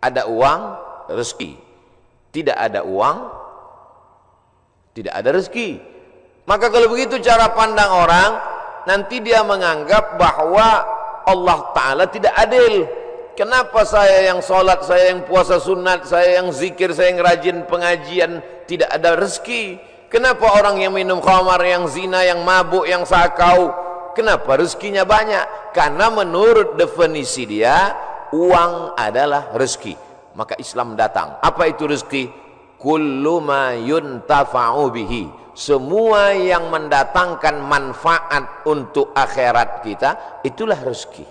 Ada uang, rezeki. Tidak ada uang, tidak ada rezeki. Maka kalau begitu cara pandang orang, nanti dia menganggap bahwa Allah Ta'ala tidak adil. Kenapa saya yang sholat, saya yang puasa sunat, saya yang zikir, saya yang rajin pengajian, tidak ada rezeki? Kenapa orang yang minum khamar, yang zina, yang mabuk, yang sakau, kenapa rezekinya banyak? Karena menurut definisi dia, uang adalah rezeki. Maka Islam datang. Apa itu rezeki? Kullu ma yuntafa'u bihi. Semua yang mendatangkan manfaat untuk akhirat kita, itulah rezeki.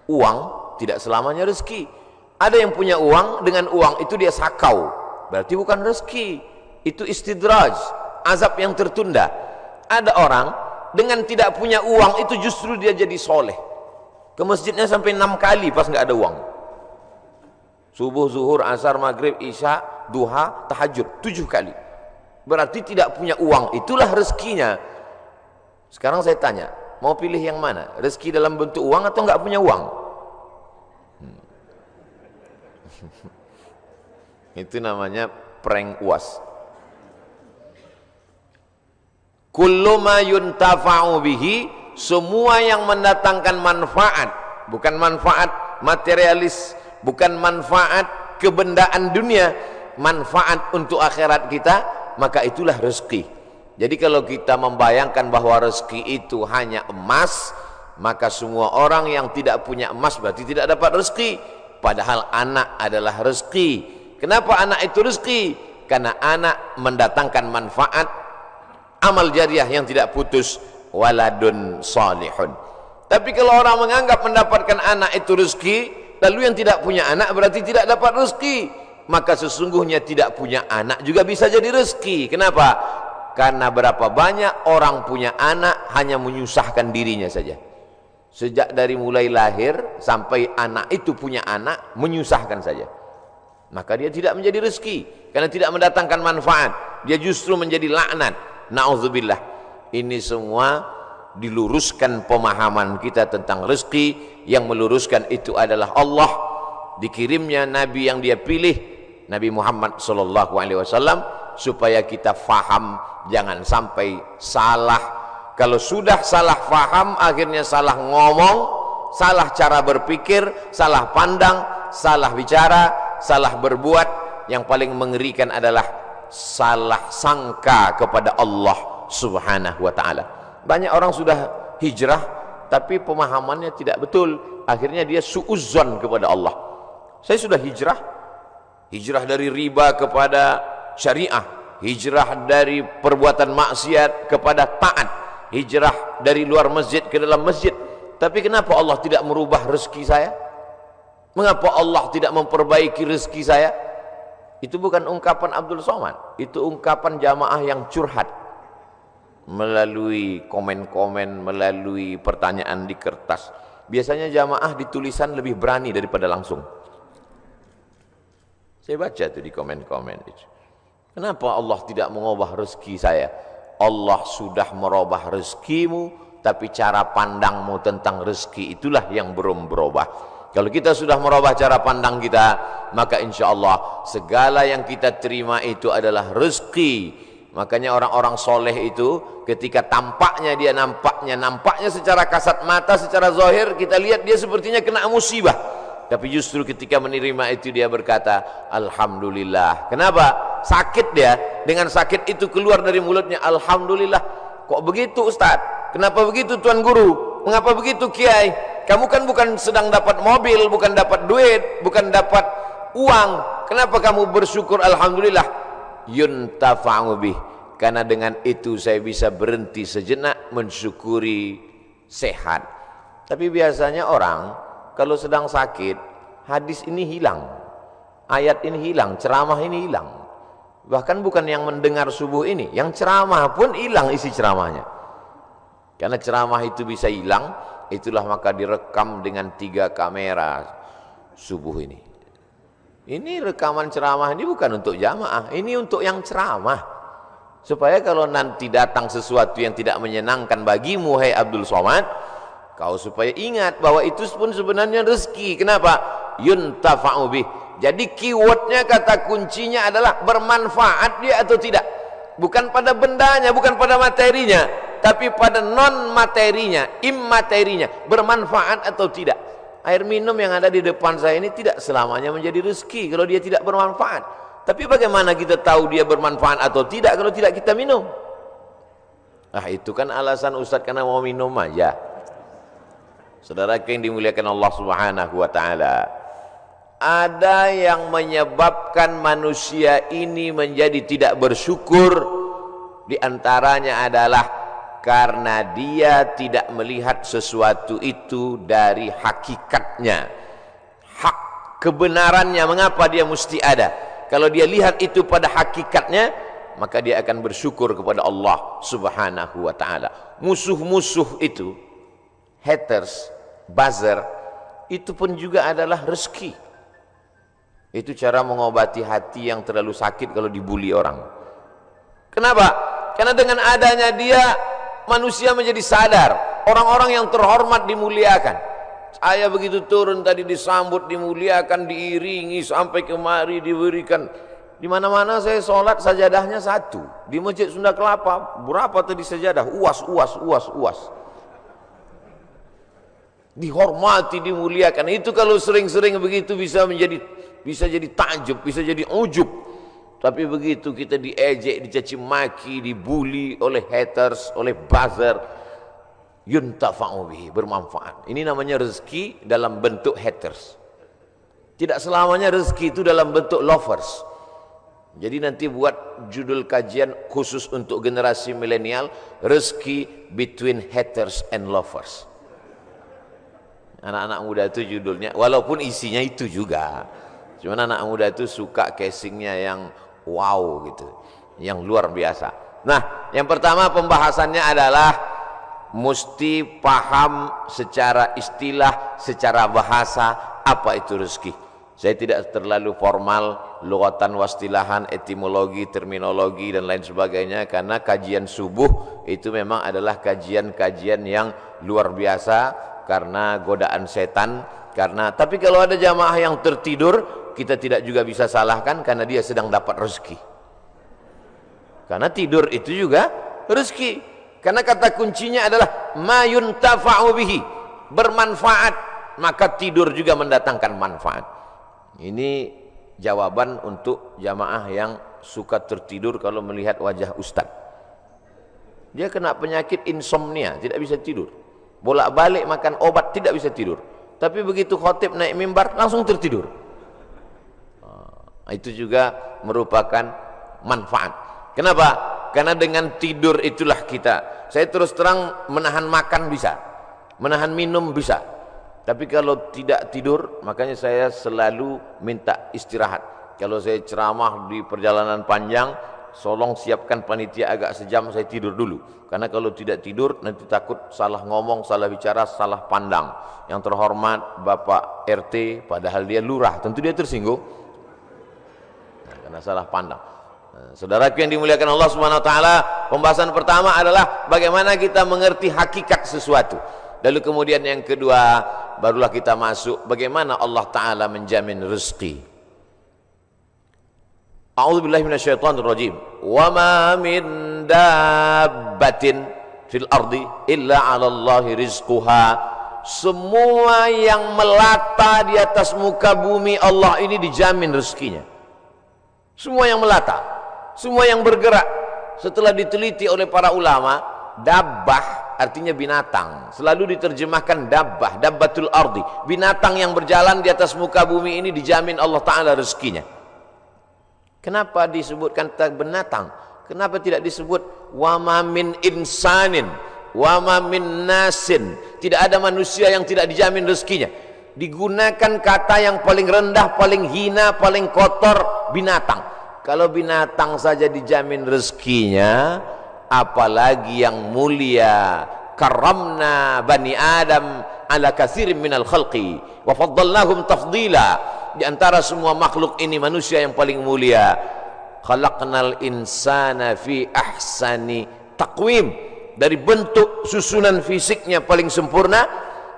Uang tidak selamanya rezeki. Ada yang punya uang, dengan uang itu dia sakau, berarti bukan rezeki. Itu istidraj, azab yang tertunda. Ada orang dengan tidak punya uang, itu justru dia jadi soleh. Ke masjidnya sampai 6 kali pas nggak ada uang. Subuh, zuhur, asar, maghrib, isya, duha, tahajud 7 kali. Berarti tidak punya uang, itulah rezekinya. Sekarang saya tanya, mau pilih yang mana? Rezeki dalam bentuk uang atau nggak punya uang? Itu namanya prank UAS. Kullu ma yuntafa'u bihi, semua yang mendatangkan manfaat, bukan manfaat materialis, bukan manfaat kebendaan dunia, manfaat untuk akhirat kita, maka itulah rezeki. Jadi kalau kita membayangkan bahwa rezeki itu hanya emas, maka semua orang yang tidak punya emas berarti tidak dapat rezeki. Padahal anak adalah rezeki. Kenapa anak itu rezeki? Karena anak mendatangkan manfaat, amal jariah yang tidak putus, waladun salihun. Tapi kalau orang menganggap mendapatkan anak itu rezeki, lalu yang tidak punya anak berarti tidak dapat rezeki, maka sesungguhnya tidak punya anak juga bisa jadi rezeki. Kenapa? Karena berapa banyak orang punya anak hanya menyusahkan dirinya saja. Sejak dari mulai lahir sampai anak itu punya anak, menyusahkan saja. Maka dia tidak menjadi rezeki, karena tidak mendatangkan manfaat, dia justru menjadi laknat. Na'udzubillah. Ini semua diluruskan pemahaman kita tentang rezeki. Yang meluruskan itu adalah Allah. Dikirimnya Nabi yang dia pilih, Nabi Muhammad SAW, supaya kita faham, jangan sampai salah. Kalau sudah salah faham, akhirnya salah ngomong, salah cara berpikir, salah pandang, salah bicara, salah berbuat. Yang paling mengerikan adalah salah sangka kepada Allah Subhanahu wa ta'ala. Banyak orang sudah hijrah tapi pemahamannya tidak betul, akhirnya dia suuzzon kepada Allah. Saya sudah hijrah dari riba kepada syariah, hijrah dari perbuatan maksiat kepada taat, hijrah dari luar masjid ke dalam masjid. Tapi kenapa Allah tidak merubah rezeki saya? Mengapa Allah tidak memperbaiki rezeki saya? Itu bukan ungkapan Abdul Somad, itu ungkapan jamaah yang curhat melalui komen-komen, melalui pertanyaan di kertas. Biasanya jamaah di tulisan lebih berani daripada langsung. Saya baca tuh di komen-komen itu. Kenapa Allah tidak mengubah rezeki saya? Allah sudah merubah rezekimu, tapi cara pandangmu tentang rezeki itulah yang belum berubah. Kalau kita sudah merubah cara pandang kita, maka insya Allah segala yang kita terima itu adalah rezeki. Makanya orang-orang soleh itu ketika tampaknya dia nampaknya secara kasat mata, secara zahir kita lihat dia sepertinya kena musibah. Tapi justru ketika menerima itu dia berkata Alhamdulillah. Kenapa? Sakit dia, dengan sakit itu keluar dari mulutnya Alhamdulillah. Kok begitu Ustaz? Kenapa begitu Tuan Guru? Mengapa begitu Kiai? Kamu kan bukan sedang dapat mobil, bukan dapat duit, bukan dapat uang. Kenapa kamu bersyukur Alhamdulillah? Yuntafa'u bih. Karena dengan itu saya bisa berhenti sejenak mensyukuri sehat. Tapi biasanya orang kalau sedang sakit, hadis ini hilang, ayat ini hilang, ceramah ini hilang. Bahkan bukan yang mendengar subuh ini, yang ceramah pun hilang isi ceramahnya. Karena ceramah itu bisa hilang, itulah maka direkam dengan 3 kamera subuh ini. Ini rekaman ceramah ini bukan untuk jamaah, ini untuk yang ceramah. Supaya kalau nanti datang sesuatu yang tidak menyenangkan bagimu, hai Abdul Somad, Kau supaya ingat bahwa itu pun sebenarnya rezeki. Kenapa? Yuntafa'u bih. Jadi keywordnya, kata kuncinya adalah bermanfaat dia atau tidak. Bukan pada bendanya, bukan pada materinya, tapi pada non materinya, immaterinya, bermanfaat atau tidak. Air minum yang ada di depan saya ini tidak selamanya menjadi rezeki kalau dia tidak bermanfaat. Tapi bagaimana kita tahu dia bermanfaat atau tidak kalau tidak kita minum? Ah, itu kan alasan Ustadz karena mau minum aja. Saudara yang dimuliakan Allah Subhanahu wa taala, ada yang menyebabkan manusia ini menjadi tidak bersyukur, di antaranya adalah karena dia tidak melihat sesuatu itu dari hakikatnya, hak kebenarannya. Mengapa dia mesti ada? Kalau dia lihat itu pada hakikatnya, maka dia akan bersyukur kepada Allah Subhanahu wa taala. Musuh-musuh itu, haters, buzzer, itu pun juga adalah rezeki. Itu cara mengobati hati yang terlalu sakit kalau dibully orang. Kenapa? Karena dengan adanya dia, manusia menjadi sadar. Orang-orang yang terhormat dimuliakan. Saya begitu turun tadi disambut, dimuliakan, diiringi sampai kemari diberikan. Di mana-mana saya sholat sajadahnya satu. Di Masjid Sunda Kelapa berapa tadi sajadah? Uas. Dihormati, dimuliakan. Itu kalau sering-sering begitu bisa jadi takjub, bisa jadi ujub. Tapi begitu kita diejek, dicaci maki, dibully oleh haters, oleh buzzer, yuntafa'u bihi, bermanfaat. Ini namanya rezeki dalam bentuk haters. Tidak selamanya rezeki itu dalam bentuk lovers. Jadi nanti buat judul kajian khusus untuk generasi milenial, rezeki between haters and lovers. Anak-anak muda itu judulnya, walaupun isinya itu juga. Cuman anak muda itu suka casingnya yang wow gitu, yang luar biasa. Nah, yang pertama pembahasannya adalah mesti paham secara istilah, secara bahasa, apa itu rezeki. Saya tidak terlalu formal, lughatan wastilahan, etimologi, terminologi dan lain sebagainya, karena kajian subuh itu memang adalah kajian-kajian yang luar biasa karena godaan setan. Tapi kalau ada jamaah yang tertidur, kita tidak juga bisa salahkan karena dia sedang dapat rezeki. Karena tidur itu juga rezeki. Karena kata kuncinya adalah ma yuntafa'u bihi, bermanfaat, maka tidur juga mendatangkan manfaat. Ini jawaban untuk jamaah yang suka tertidur kalau melihat wajah ustaz. Dia kena penyakit insomnia, tidak bisa tidur. Bolak-balik makan obat, tidak bisa tidur. Tapi begitu khotib naik mimbar langsung tertidur. Itu juga merupakan manfaat. Kenapa? Karena dengan tidur itulah kita. Saya terus terang menahan makan bisa, menahan minum bisa. Tapi kalau tidak tidur, makanya saya selalu minta istirahat. Kalau saya ceramah di perjalanan panjang, tolong siapkan panitia agak sejam saya tidur dulu. Karena kalau tidak tidur nanti takut salah ngomong, salah bicara, salah pandang. Yang terhormat Bapak RT, padahal dia lurah, tentu dia tersinggung. Nah, karena salah pandang. Nah, saudaraku yang dimuliakan Allah Subhanahu wa taala, pembahasan pertama adalah bagaimana kita mengerti hakikat sesuatu. Lalu kemudian yang kedua, barulah kita masuk bagaimana Allah taala menjamin rezeki. A'udzubillahi minasyaitonir rajim. Wa ma min dabbatin fil ardi illa 'ala Allahi rizquha. Semua yang melata di atas muka bumi Allah ini dijamin rezekinya. Semua yang melata, semua yang bergerak. Setelah diteliti oleh para ulama, dabbah artinya binatang. Selalu diterjemahkan dabbah, dabbatul ardi. Binatang yang berjalan di atas muka bumi ini dijamin Allah Ta'ala rezekinya. Kenapa disebutkan binatang? Kenapa tidak disebut wama min insanin, wama min nasin? Tidak ada manusia yang tidak dijamin rezekinya. Digunakan kata yang paling rendah, paling hina, paling kotor, binatang. Kalau binatang saja dijamin rezekinya, apalagi yang mulia. Karamna bani Adam ala katsirin minal khalqi wa faddalnahum tafdila. Di antara semua makhluk ini manusia yang paling mulia. Khalaqnal insana fi ahsani taqwim. Dari bentuk susunan fisiknya paling sempurna,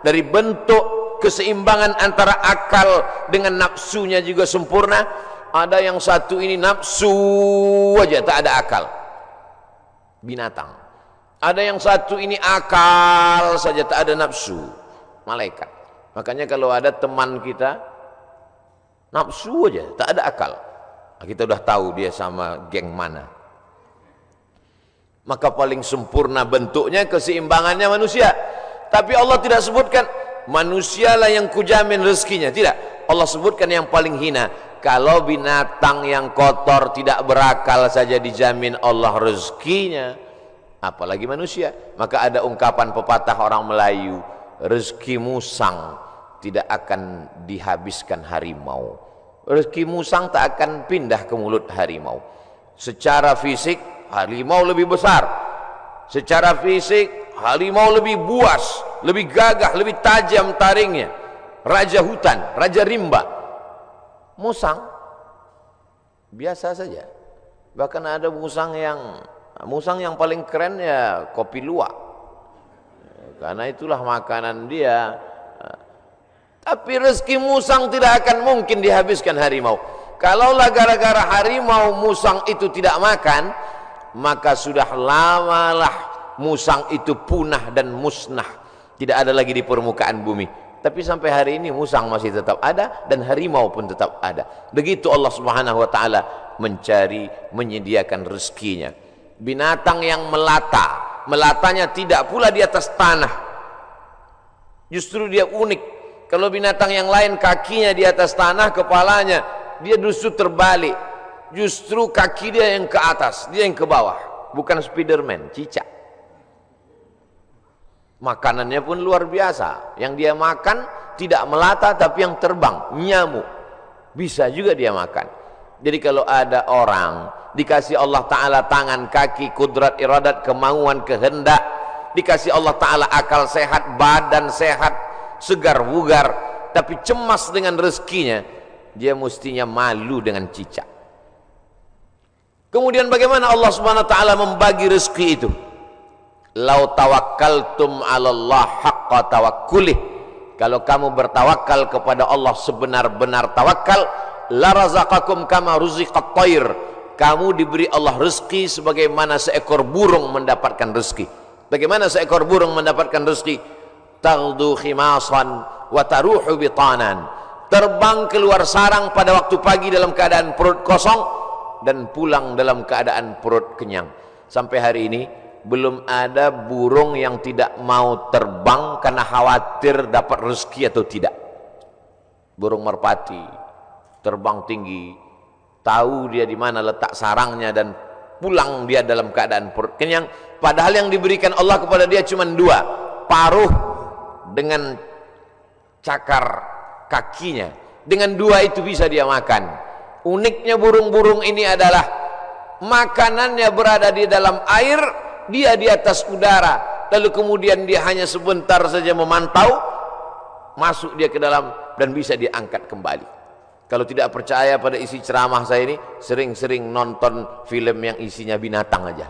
dari bentuk keseimbangan antara akal dengan nafsunya juga sempurna. Ada yang satu ini nafsu aja, tak ada akal, binatang. Ada yang satu ini akal saja, tak ada nafsu, malaikat. Makanya kalau ada teman kita nafsu aja, tak ada akal, kita udah tahu dia sama geng mana. Maka paling sempurna bentuknya, keseimbangannya manusia. Tapi Allah tidak sebutkan manusialah yang kujamin rezekinya, tidak. Allah sebutkan yang paling hina. Kalau binatang yang kotor tidak berakal saja dijamin Allah rezekinya, apalagi manusia. Maka ada ungkapan pepatah orang Melayu, rezeki musang tidak akan dihabiskan harimau. Rezeki musang tak akan pindah ke mulut harimau. Secara fisik harimau lebih besar, secara fisik harimau lebih buas, lebih gagah, lebih tajam taringnya. Raja hutan, raja rimba. Musang biasa saja. Bahkan ada musang yang paling keren ya kopi luwak, karena itulah makanan dia. Tapi rezeki musang tidak akan mungkin dihabiskan harimau. Kalaulah gara-gara harimau musang itu tidak makan, maka sudah lamalah musang itu punah dan musnah, tidak ada lagi di permukaan bumi. Tapi sampai hari ini musang masih tetap ada dan harimau pun tetap ada. Begitu Allah Subhanahu wa taala mencari, menyediakan rezekinya. Binatang yang melata, melatanya tidak pula di atas tanah. Justru dia unik. Kalau binatang yang lain kakinya di atas tanah, kepalanya, dia justru terbalik. Justru kaki dia yang ke atas, dia yang ke bawah. Bukan Spiderman, cicak. Makanannya pun luar biasa. Yang dia makan tidak melata tapi yang terbang, nyamuk. Bisa juga dia makan. Jadi kalau ada orang dikasih Allah Ta'ala tangan, kaki, kudrat, iradat, kemauan, kehendak, dikasih Allah Ta'ala akal sehat, badan sehat, segar bugar, tapi cemas dengan rezekinya, dia mestinya malu dengan cicak. Kemudian bagaimana Allah Subhanahu wa taala membagi rezeki itu? Lau tawakkaltum 'alallah haqqa tawakkulih. Kalau kamu bertawakal kepada Allah sebenar-benar tawakal, la razaqakum kama ruziqat thair. Kamu diberi Allah rezeki sebagaimana seekor burung mendapatkan rezeki. Bagaimana seekor burung mendapatkan rezeki? Taghdu khimasan wa taruhu bitanan. Terbang keluar sarang pada waktu pagi dalam keadaan perut kosong dan pulang dalam keadaan perut kenyang. Sampai hari ini belum ada burung yang tidak mau terbang karena khawatir dapat rezeki atau tidak. Burung merpati terbang tinggi, tahu dia di mana letak sarangnya dan pulang dia dalam keadaan perut kenyang. Padahal yang diberikan Allah kepada dia cuma dua, paruh dengan cakar kakinya. Dengan dua itu bisa dia makan. Uniknya burung-burung ini adalah makanannya berada di dalam air, dia di atas udara, lalu kemudian dia hanya sebentar saja memantau, masuk dia ke dalam dan bisa diangkat kembali. Kalau tidak percaya pada isi ceramah saya ini, sering-sering nonton film yang isinya binatang aja,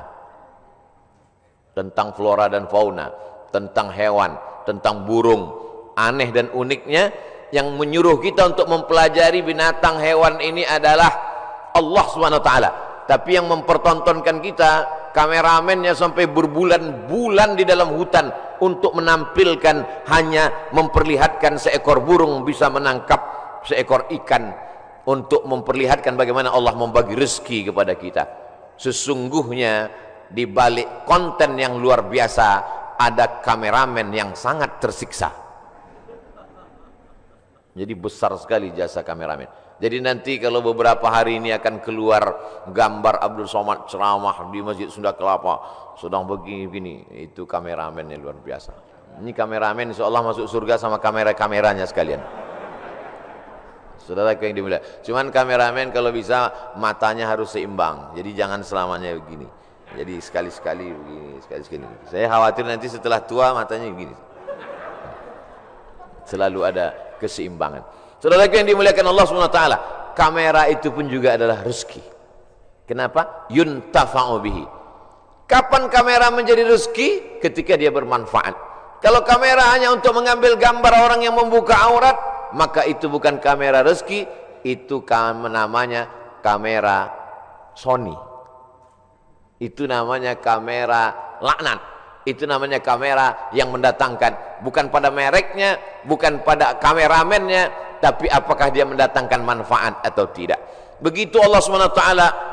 tentang flora dan fauna, tentang hewan, tentang burung. Aneh dan uniknya, yang menyuruh kita untuk mempelajari binatang hewan ini adalah Allah Subhanahu wa taala. Tapi yang mempertontonkan kita, kameramennya sampai berbulan-bulan di dalam hutan untuk menampilkan, hanya memperlihatkan seekor burung bisa menangkap seekor ikan, untuk memperlihatkan bagaimana Allah membagi rezeki kepada kita. Sesungguhnya di balik konten yang luar biasa ada kameramen yang sangat tersiksa. Jadi besar sekali jasa kameramen. Jadi nanti kalau beberapa hari ini akan keluar gambar Abdul Somad ceramah di Masjid Sunda Kelapa sedang begini-begini, itu kameramennya luar biasa. Ini kameramen insyaallah masuk surga sama kamera-kameranya sekalian. Saudara yang dimuliakan. Cuman kameramen kalau bisa matanya harus seimbang. Jadi jangan selamanya begini. Jadi sekali-sekali begini, sekali-sekali. Saya khawatir nanti setelah tua matanya begini. Selalu ada keseimbangan. Saudara yang dimuliakan Allah Subhanahu wa taala, kamera itu pun juga adalah rezeki. Kenapa? Yuntafa'u bihi. Kapan kamera menjadi rezeki? Ketika dia bermanfaat. Kalau kamera hanya untuk mengambil gambar orang yang membuka aurat, maka itu bukan kamera rezeki, itu namanya kamera Sony. Itu namanya kamera laknat. Itu namanya kamera yang mendatangkan, bukan pada mereknya, bukan pada kameramennya, tapi apakah dia mendatangkan manfaat atau tidak. Begitu Allah SWT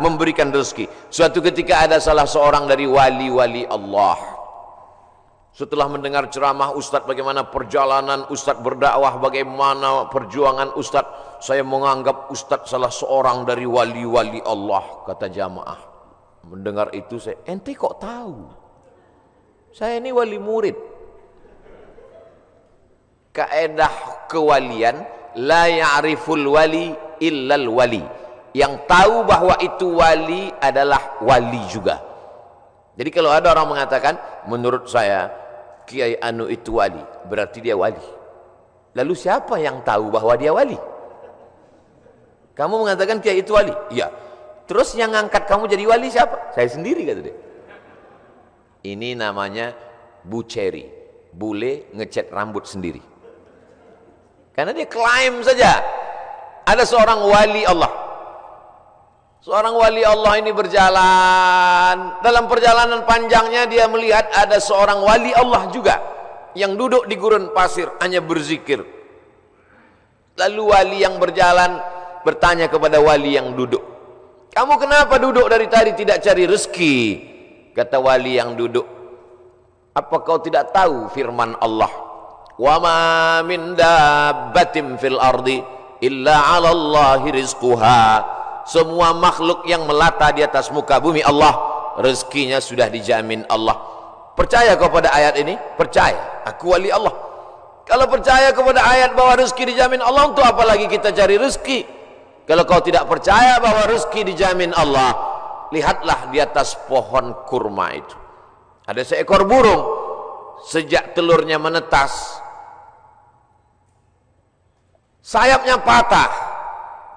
memberikan rezeki. Suatu ketika ada salah seorang dari wali-wali Allah, setelah mendengar ceramah Ustadz, bagaimana perjalanan Ustadz berdakwah, bagaimana perjuangan Ustadz, saya menganggap Ustadz salah seorang dari wali-wali Allah, kata jamaah. Mendengar itu saya, ente kok tahu? Saya ini wali murid. Kaedah kewalian, la ya'riful wali illal wali. Yang tahu bahwa itu wali adalah wali juga. Jadi kalau ada orang mengatakan, menurut saya Kiai Anu itu wali, berarti dia wali. Lalu siapa yang tahu bahwa dia wali? Kamu mengatakan Kiai itu wali? Iya. Terus yang ngangkat kamu jadi wali siapa? Saya sendiri, kata dia. Ini namanya buceri, bule ngecat rambut sendiri. Karena dia klaim saja ada seorang wali Allah. Seorang wali Allah ini berjalan, dalam perjalanan panjangnya dia melihat ada seorang wali Allah juga yang duduk di gurun pasir hanya berzikir. Lalu wali yang berjalan bertanya kepada wali yang duduk, kamu kenapa duduk dari tadi tidak cari rezeki? Kata wali yang duduk, apa kau tidak tahu firman Allah, wa ma min dabbatin fil ardi illa 'ala Allahi rizquha. Semua makhluk yang melata di atas muka bumi Allah, rezekinya sudah dijamin Allah. Percaya kau pada ayat ini? Percaya, aku wali Allah. Kalau percaya kepada ayat bahwa rezeki dijamin Allah, untuk apa lagi kita cari rezeki? Kalau kau tidak percaya bahwa rezeki dijamin Allah, lihatlah di atas pohon kurma itu ada seekor burung. Sejak telurnya menetas, sayapnya patah.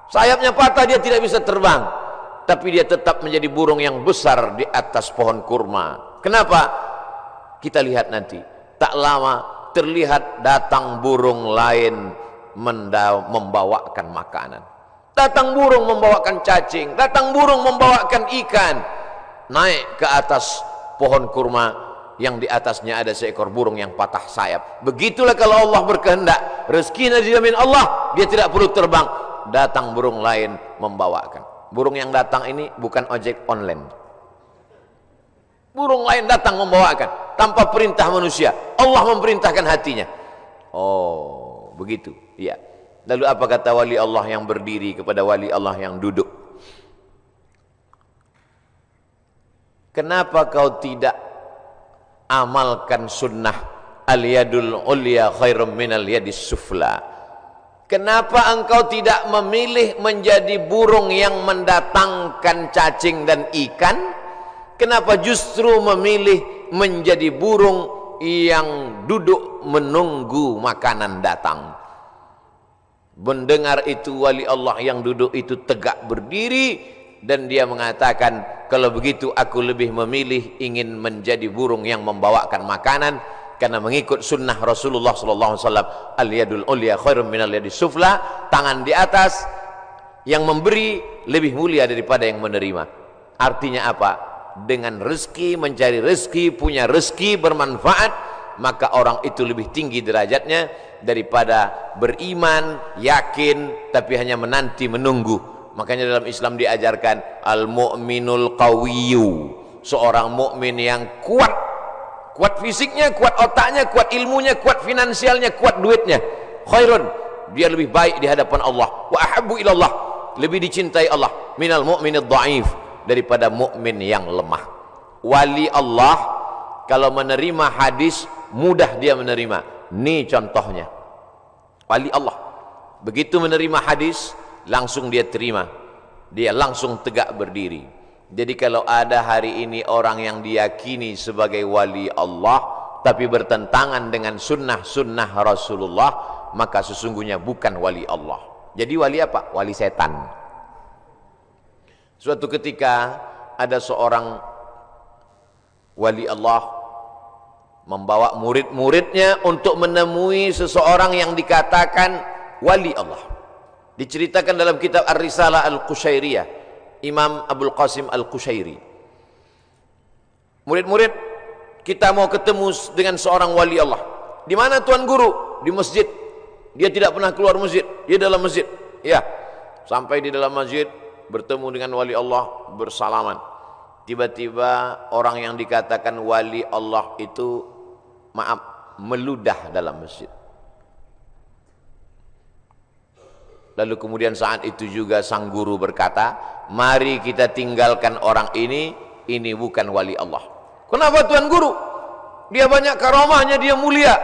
Sayapnya patah, dia tidak bisa terbang, tapi dia tetap menjadi burung yang besar di atas pohon kurma. Kenapa? Kita lihat nanti. Tak lama terlihat datang burung lain membawakan makanan. Datang burung membawakan cacing, datang burung membawakan ikan. Naik ke atas pohon kurma yang di atasnya ada seekor burung yang patah sayap. Begitulah kalau Allah berkehendak, rezekinya dijamin Allah, dia tidak perlu terbang. Datang burung lain membawakan. Burung yang datang ini bukan ojek online. Burung lain datang membawakan tanpa perintah manusia. Allah memerintahkan hatinya. Oh, begitu. Ya. Lalu apa kata wali Allah yang berdiri kepada wali Allah yang duduk? Kenapa kau tidak amalkan sunnah al-yadul ulya khairum minal yadis sufla? Kenapa engkau tidak memilih menjadi burung yang mendatangkan cacing dan ikan? Kenapa justru memilih menjadi burung yang duduk menunggu makanan datang? Mendengar itu wali Allah yang duduk itu tegak berdiri dan dia mengatakan, kalau begitu aku lebih memilih ingin menjadi burung yang membawakan makanan, karena mengikut sunnah Rasulullah SAW. Al-yadul ulya khairum minal yadis sufla. Tangan di atas yang memberi lebih mulia daripada yang menerima. Artinya apa? Dengan rezeki, mencari rezeki, punya rezeki bermanfaat, maka orang itu lebih tinggi derajatnya daripada beriman, yakin, tapi hanya menanti, menunggu. Makanya dalam Islam diajarkan al-mu'minul qawiyyu, seorang mukmin yang kuat. Kuat fisiknya, kuat otaknya, kuat ilmunya, kuat finansialnya, kuat duitnya. Khairun, dia lebih baik di hadapan Allah. Wa ahabbu ilallah, lebih dicintai Allah. Minal mu'minid dha'if, daripada mukmin yang lemah. Wali Allah kalau menerima hadis mudah dia menerima. Ini contohnya. Wali Allah begitu menerima hadis langsung dia terima. Dia langsung tegak berdiri. Jadi kalau ada hari ini orang yang diyakini sebagai wali Allah tapi bertentangan dengan sunnah-sunnah Rasulullah, maka sesungguhnya bukan wali Allah. Jadi wali apa? Wali setan. Suatu ketika ada seorang wali Allah membawa murid-muridnya untuk menemui seseorang yang dikatakan wali Allah. Diceritakan dalam kitab Ar-Risalah Al-Qushairiyah, Imam Abul Qasim Al-Qushairi. Murid-murid, kita mau ketemu dengan seorang wali Allah. Di mana Tuan Guru? Di masjid. Dia tidak pernah keluar masjid, dia dalam masjid. Ya, sampai di dalam masjid bertemu dengan wali Allah, bersalaman. Tiba-tiba orang yang dikatakan wali Allah itu, maaf, meludah dalam masjid. Lalu kemudian saat itu juga sang guru berkata, mari kita tinggalkan orang ini bukan wali Allah. Kenapa Tuan Guru? Dia banyak karamahnya, dia mulia.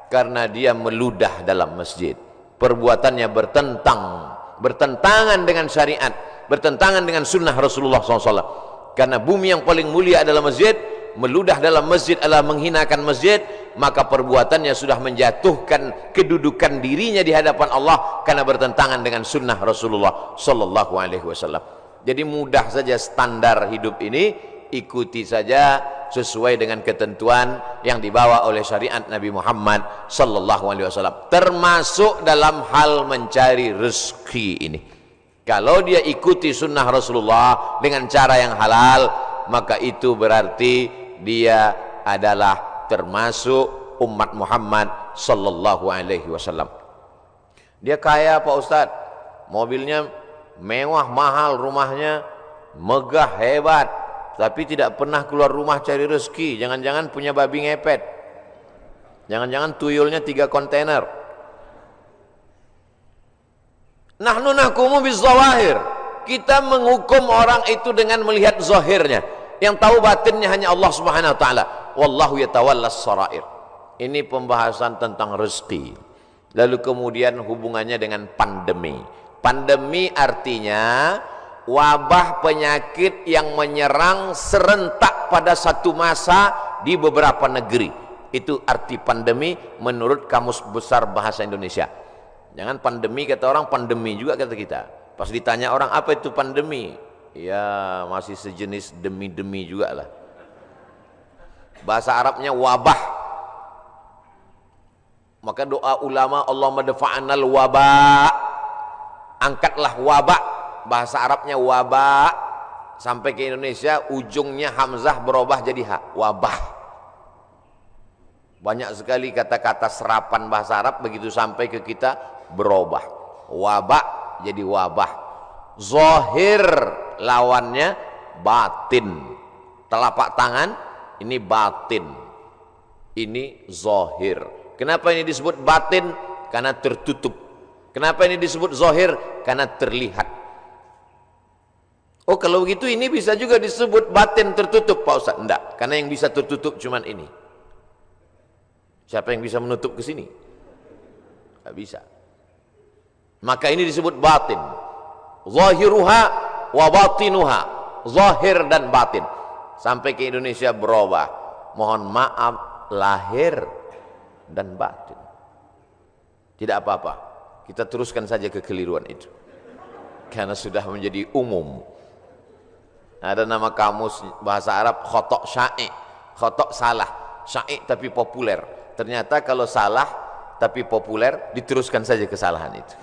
Karena dia meludah dalam masjid. Perbuatannya bertentangan dengan syariat, bertentangan dengan sunnah Rasulullah SAW. Karena bumi yang paling mulia adalah masjid, meludah dalam masjid adalah menghinakan masjid, maka perbuatannya sudah menjatuhkan kedudukan dirinya di hadapan Allah karena bertentangan dengan sunnah Rasulullah SAW. Jadi mudah saja standar hidup ini, ikuti saja sesuai dengan ketentuan yang dibawa oleh syariat Nabi Muhammad SAW, termasuk dalam hal mencari rezeki ini. Kalau dia ikuti sunnah Rasulullah dengan cara yang halal, maka itu berarti dia adalah termasuk umat Muhammad SAW. Dia kaya Pak Ustadz, mobilnya mewah, mahal, rumahnya megah, hebat, tapi tidak pernah keluar rumah cari rezeki. Jangan-jangan punya babi ngepet, jangan-jangan tuyulnya 3 kontainer. Nahnu nahkumu bizawahir, kita menghukum orang itu dengan melihat zahirnya. Yang tahu batinnya hanya Allah Subhanahu wa taala. Wallahu yatawallas sarair. Ini pembahasan tentang rezeki. Lalu kemudian hubungannya dengan pandemi. Pandemi artinya wabah penyakit yang menyerang serentak pada satu masa di beberapa negeri. Itu arti pandemi menurut Kamus Besar Bahasa Indonesia. Jangan pandemi kata orang, pandemi juga kata kita. Pas ditanya orang apa itu pandemi, ya masih sejenis demi-demi juga lah. Bahasa Arabnya wabah. Maka doa ulama, Allahumma dafa'anal wabah, angkatlah wabah. Bahasa Arabnya wabah, sampai ke Indonesia ujungnya hamzah berubah jadi ha, wabah. Banyak sekali kata-kata serapan bahasa Arab begitu sampai ke kita berubah. Wabah jadi wabah. Zahir lawannya batin. Telapak tangan ini batin, ini zahir. Kenapa ini disebut batin? Karena tertutup. Kenapa ini disebut zahir? Karena terlihat. Oh kalau begitu ini bisa juga disebut batin tertutup Pak Ustaz? Enggak, karena yang bisa tertutup cuman ini. Siapa yang bisa menutup ke sini? Enggak bisa. Maka ini disebut batin. Zahiruha wa batinuha, zahir dan batin. Sampai ke Indonesia berubah. Mohon maaf, lahir dan batin. Tidak apa-apa, kita teruskan saja kekeliruan itu, karena sudah menjadi umum. Ada nama kamus bahasa Arab khotok sya'i, khotok salah, sya'i tapi populer. Ternyata kalau salah tapi populer, diteruskan saja kesalahan itu.